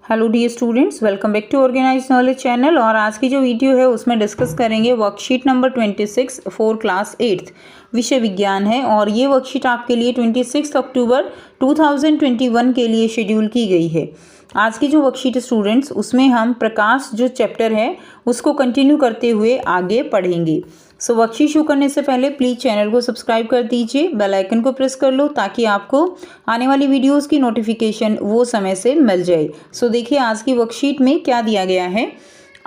Hello dear students, welcome back to organise knowledge channel. और आज की जो वीडियो है उसमें डिस्कस करेंगे worksheet number 26 for class 8th विषय विज्ञान है। और ये वर्कशीट आपके लिए 26 अक्टूबर 2021 के लिए शेड्यूल की गई है। आज की जो वर्कशीट स्टूडेंट्स उसमें हम प्रकाश जो चैप्टर है उसको कंटिन्यू करते हुए आगे पढ़ेंगे। सो वर्कशीट शुरू करने से पहले प्लीज़ चैनल को सब्सक्राइब कर दीजिए, बेल आइकन को प्रेस कर लो ताकि आपको आने वाली वीडियोस की नोटिफिकेशन वो समय से मिल जाए। सो देखिए आज की वर्कशीट में क्या दिया गया है।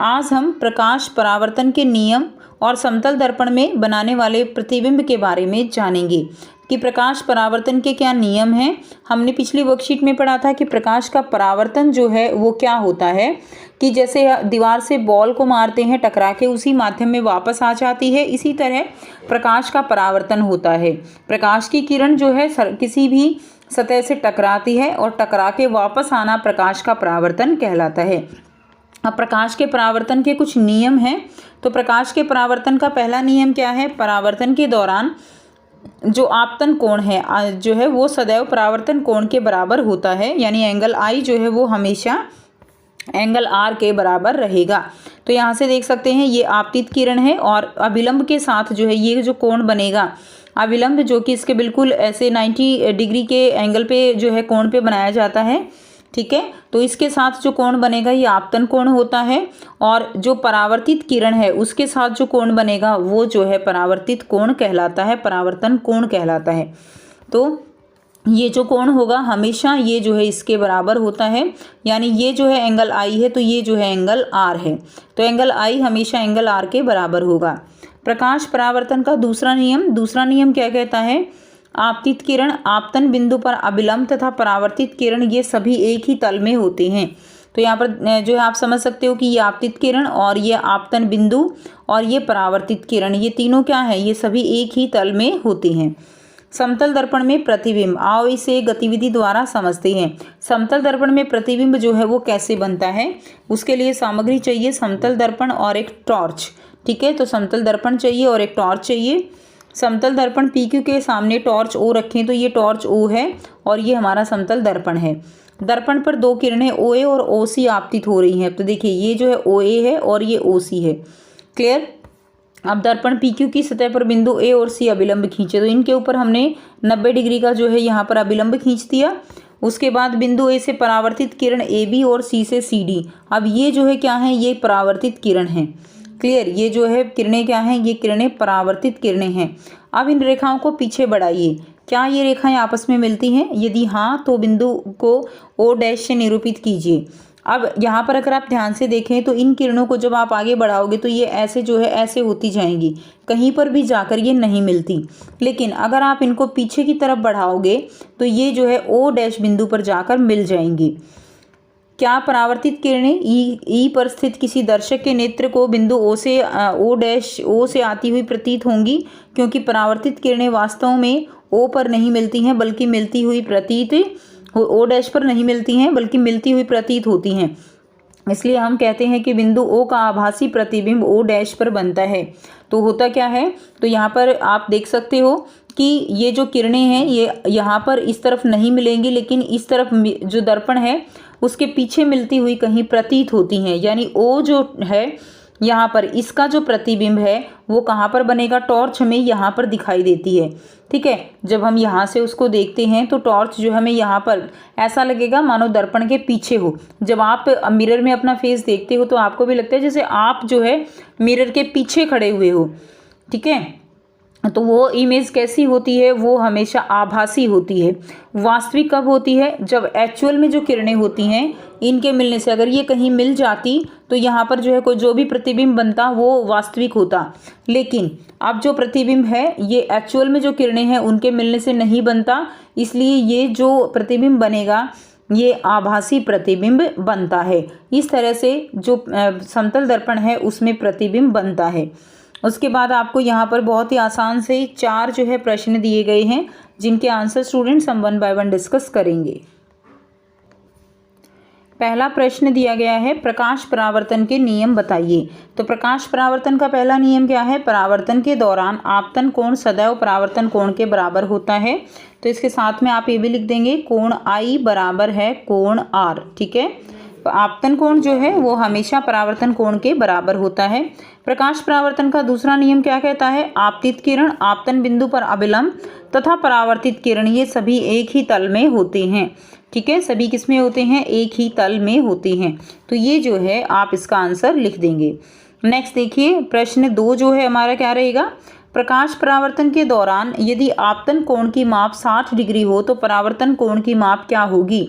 आज हम प्रकाश परावर्तन के नियम और समतल दर्पण में बनाने वाले प्रतिबिंब के बारे में जानेंगे कि प्रकाश परावर्तन के क्या नियम हैं। हमने पिछली वर्कशीट में पढ़ा था कि प्रकाश का परावर्तन जो है वो क्या होता है, कि जैसे दीवार से बॉल को मारते हैं टकरा के उसी माध्यम में वापस आ जाती है, इसी तरह प्रकाश का परावर्तन होता है। प्रकाश की किरण जो है किसी भी सतह से टकराती है और टकरा के वापस आना प्रकाश का परावर्तन कहलाता है। अब प्रकाश के परावर्तन के कुछ नियम हैं। तो प्रकाश के परावर्तन का पहला नियम क्या है, परावर्तन के दौरान जो आपतन कोण है जो है वो सदैव परावर्तन कोण के बराबर होता है, यानी एंगल आई जो है वो हमेशा एंगल आर के बराबर रहेगा। तो यहाँ से देख सकते हैं ये आपतित किरण है और अभिलंब के साथ जो है ये जो कोण बनेगा, अभिलंब जो कि इसके बिल्कुल ऐसे 90 डिग्री के एंगल पे जो है कोण पे बनाया जाता है, ठीक है। तो इसके साथ जो कोण बनेगा ये आपतन कोण होता है, और जो परावर्तित किरण है उसके साथ जो कोण बनेगा वो जो है परावर्तित कोण कहलाता है, परावर्तन कोण कहलाता है। तो ये जो कोण होगा हमेशा ये जो है इसके बराबर होता है, यानी ये जो है एंगल आई है तो ये जो है एंगल आर है, तो एंगल आई हमेशा एंगल आर के बराबर होगा। प्रकाश परावर्तन का दूसरा नियम क्या कहता है, आपतित किरण आपतन बिंदु पर अभिलंब तथा परावर्तित किरण ये सभी एक ही तल में होते हैं। तो यहाँ पर जो है आप समझ सकते हो कि ये आपतित किरण और ये आपतन बिंदु और ये परावर्तित किरण ये तीनों क्या है, ये सभी एक ही तल में होते हैं। समतल दर्पण में प्रतिबिंब, आओ इसे गतिविधि द्वारा समझते हैं। समतल दर्पण में प्रतिबिंब जो है वो कैसे बनता है, उसके लिए सामग्री चाहिए समतल दर्पण और एक टॉर्च, ठीक है। तो समतल दर्पण चाहिए और एक टॉर्च चाहिए। समतल दर्पण PQ के सामने टॉर्च O रखें तो ये टॉर्च O है और ये हमारा समतल दर्पण है। दर्पण पर दो किरणें OA और OC आपतित हो रही हैं। तो देखिए ये जो है OA है और ये OC है, क्लियर। अब दर्पण PQ की सतह पर बिंदु A और C अभिलंब खींचे, तो इनके ऊपर हमने 90 डिग्री का जो है यहाँ पर अभिलंब खींच दिया। उसके बाद बिंदु A से परावर्तित किरण AB और C से CD, अब ये जो है क्या है, ये परावर्तित किरण है, क्लियर। ये जो है किरणें क्या हैं, ये किरणें परावर्तित किरणें हैं। अब इन रेखाओं को पीछे बढ़ाइए, क्या ये रेखाएं आपस में मिलती हैं, यदि हाँ तो बिंदु को O' से निरूपित कीजिए। अब यहाँ पर अगर आप ध्यान से देखें तो इन किरणों को जब आप आगे बढ़ाओगे तो ये ऐसे जो है ऐसे होती जाएंगी, कहीं पर भी जाकर ये नहीं मिलती। लेकिन अगर आप इनको पीछे की तरफ बढ़ाओगे तो ये जो है O' बिंदु पर जाकर मिल जाएंगी। क्या परावर्तित किरणें ई पर स्थित किसी दर्शक के नेत्र को बिंदु O से आती हुई प्रतीत होंगी, क्योंकि परावर्तित किरणें वास्तव में O पर नहीं मिलती हैं बल्कि मिलती हुई प्रतीत O' पर नहीं मिलती हैं बल्कि मिलती हुई प्रतीत होती हैं। इसलिए हम कहते हैं कि बिंदु O का आभासी प्रतिबिंब O' पर बनता है। तो होता क्या है, तो यहाँ पर आप देख सकते हो कि ये जो किरणें हैं ये यहाँ पर इस तरफ नहीं मिलेंगी, लेकिन इस तरफ जो दर्पण है उसके पीछे मिलती हुई कहीं प्रतीत होती हैं, यानी O जो है यहाँ पर इसका जो प्रतिबिंब है वो कहाँ पर बनेगा, टॉर्च हमें यहाँ पर दिखाई देती है, ठीक है। जब हम यहाँ से उसको देखते हैं तो टॉर्च जो हमें यहाँ पर ऐसा लगेगा मानो दर्पण के पीछे हो। जब आप मिरर में अपना फेस देखते हो तो आपको भी लगता है जैसे आप जो है मिरर के पीछे खड़े हुए हो, ठीक है। तो वो इमेज कैसी होती है, वो हमेशा आभासी होती है। वास्तविक कब होती है, जब एक्चुअल में जो किरणें होती हैं इनके मिलने से अगर ये कहीं मिल जाती तो यहाँ पर जो है कोई जो भी प्रतिबिंब बनता वो वास्तविक होता। लेकिन अब जो प्रतिबिंब है ये एक्चुअल में जो किरणें हैं उनके मिलने से नहीं बनता, इसलिए ये जो प्रतिबिंब बनेगा ये आभासी प्रतिबिंब बनता है। इस तरह से जो समतल दर्पण है उसमें प्रतिबिंब बनता है। उसके बाद आपको यहाँ पर बहुत ही आसान से 4 जो है प्रश्न दिए गए हैं, जिनके आंसर स्टूडेंट्स हम 1 बाय 1 डिस्कस करेंगे। पहला प्रश्न दिया गया है, प्रकाश परावर्तन के नियम बताइए। तो प्रकाश परावर्तन का पहला नियम क्या है, परावर्तन के दौरान आपतन कोण सदैव परावर्तन कोण के बराबर होता है। तो इसके साथ में आप ये भी लिख देंगे कोण I बराबर है कोण R, ठीक है। आपतन कोण जो है वो हमेशा परावर्तन कोण के बराबर होता है। प्रकाश परावर्तन का दूसरा नियम क्या कहता है? आपतित किरण आपतन बिंदु पर अभिलंब तथा परावर्तित किरण ये सभी एक ही तल में होते हैं। ठीक है, सभी किस में होते हैं? एक ही तल में होते हैं। तो ये जो है आप इसका आंसर लिख देंगे। नेक्स्ट देखिए, प्रश्न 2 जो है हमारा क्या रहेगा? प्रकाश परावर्तन के दौरान यदि आपतन कोण की माप 60 डिग्री हो तो परावर्तन कोण की माप क्या होगी?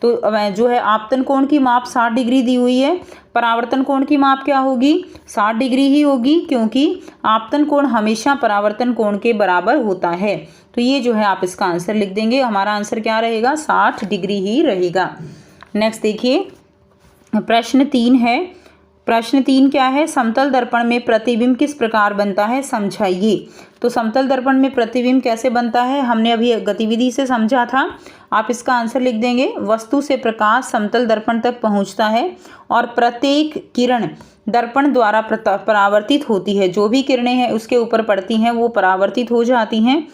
तो जो है आपतन कोण की माप 60 डिग्री दी हुई है, परावर्तन कोण की माप क्या होगी? 60 डिग्री ही होगी, क्योंकि आपतन कोण हमेशा परावर्तन कोण के बराबर होता है। तो ये जो है आप इसका आंसर लिख देंगे। हमारा आंसर क्या रहेगा? 60 डिग्री ही रहेगा। नेक्स्ट देखिए, प्रश्न 3 है। प्रश्न 3 क्या है? समतल दर्पण में प्रतिबिंब किस प्रकार बनता है, समझाइए। तो समतल दर्पण में प्रतिबिंब कैसे बनता है हमने अभी गतिविधि से समझा था। आप इसका आंसर लिख देंगे। वस्तु से प्रकाश समतल दर्पण तक पहुंचता है और प्रत्येक किरण दर्पण द्वारा परावर्तित होती है। जो भी किरणें हैं उसके ऊपर पड़ती हैं वो परावर्तित हो जाती हैं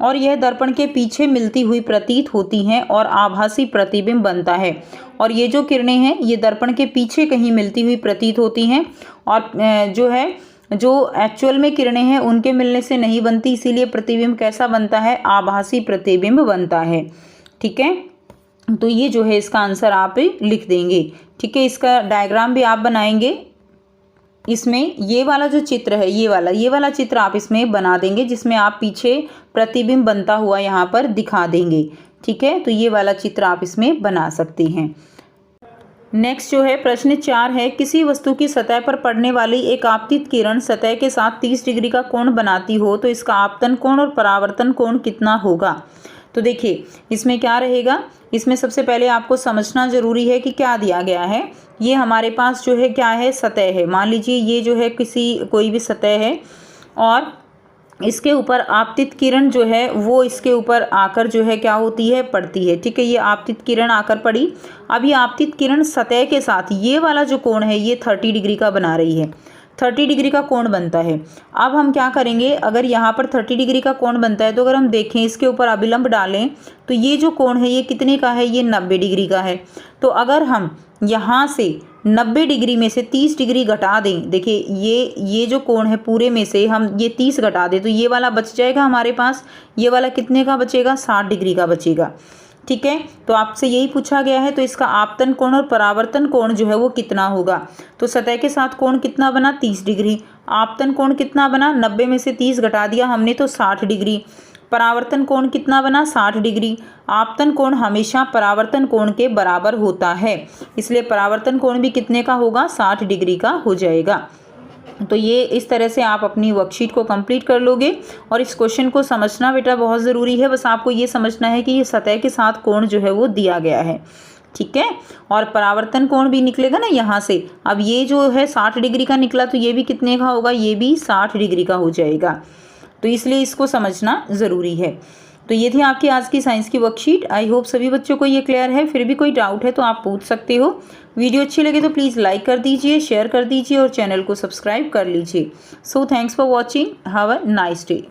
और यह दर्पण के पीछे मिलती हुई प्रतीत होती हैं और आभासी प्रतिबिंब बनता है। और ये जो किरणें हैं ये दर्पण के पीछे कहीं मिलती हुई प्रतीत होती हैं और जो एक्चुअल में किरणें हैं उनके मिलने से नहीं बनती, इसीलिए प्रतिबिंब कैसा बनता है? आभासी प्रतिबिंब बनता है। ठीक है, तो ये जो है इसका आंसर आप लिख देंगे। ठीक है, इसका डायग्राम भी आप बनाएंगे। इसमें ये वाला जो चित्र है ये वाला चित्र आप इसमें बना देंगे, जिसमें आप पीछे प्रतिबिंब बनता हुआ यहाँ पर दिखा देंगे। ठीक है, तो ये वाला चित्र आप इसमें बना सकते हैं। नेक्स्ट जो है प्रश्न 4 है। किसी वस्तु की सतह पर पड़ने वाली एक आपतित किरण सतह के साथ 30 डिग्री का कोण बनाती हो तो इसका आपतन कोण और परावर्तन कोण कितना होगा? तो देखिए इसमें क्या रहेगा? इसमें सबसे पहले आपको समझना ज़रूरी है कि क्या दिया गया है। ये हमारे पास जो है क्या है? सतह है। मान लीजिए ये जो है कोई भी सतह है और इसके ऊपर आपतित किरण जो है वो इसके ऊपर आकर जो है क्या होती है? पड़ती है। ठीक है, ये आपतित किरण आकर पड़ी। अब ये आपतित किरण सतह के साथ ये वाला जो कोण है ये 30 डिग्री का बना रही है। 30 डिग्री का कोण बनता है। अब हम क्या करेंगे? अगर यहाँ पर 30 डिग्री का कोण बनता है तो अगर हम देखें इसके ऊपर अभिलंब डालें तो ये जो कोण है ये कितने का है? ये 90 डिग्री का है। तो अगर हम यहाँ से 90 डिग्री में से 30 डिग्री घटा दें, देखिए ये जो कोण है पूरे में से हम ये 30 घटा दें तो ये वाला बच जाएगा हमारे पास। ये वाला कितने का बचेगा? 60 डिग्री का बचेगा। ठीक है, तो आपसे यही पूछा गया है। तो इसका आपतन कोण और परावर्तन कोण जो है वो कितना होगा? तो सतह के साथ कोण कितना बना? 30 डिग्री। आपतन कोण कितना बना? 90 में से 30 घटा दिया हमने तो 60 डिग्री। परावर्तन कोण कितना बना? 60 डिग्री। आपतन कोण हमेशा परावर्तन कोण के बराबर होता है, इसलिए परावर्तन कोण भी कितने का होगा? 60 डिग्री का हो जाएगा। तो ये इस तरह से आप अपनी वर्कशीट को कंप्लीट कर लोगे। और इस क्वेश्चन को समझना बेटा बहुत ज़रूरी है। बस आपको ये समझना है कि ये सतह के साथ कोण जो है वो दिया गया है। ठीक है, और परावर्तन कोण भी निकलेगा ना यहाँ से। अब ये जो है 60 डिग्री का निकला तो ये भी कितने का होगा? ये भी 60 डिग्री का हो जाएगा। तो इसलिए इसको समझना ज़रूरी है। तो ये थी आपकी आज की साइंस की वर्कशीट। आई होप सभी बच्चों को ये क्लियर है। फिर भी कोई डाउट है तो आप पूछ सकते हो। वीडियो अच्छी लगे तो प्लीज़ लाइक कर दीजिए, शेयर कर दीजिए और चैनल को सब्सक्राइब कर लीजिए। So thanks for watching. Have a nice day.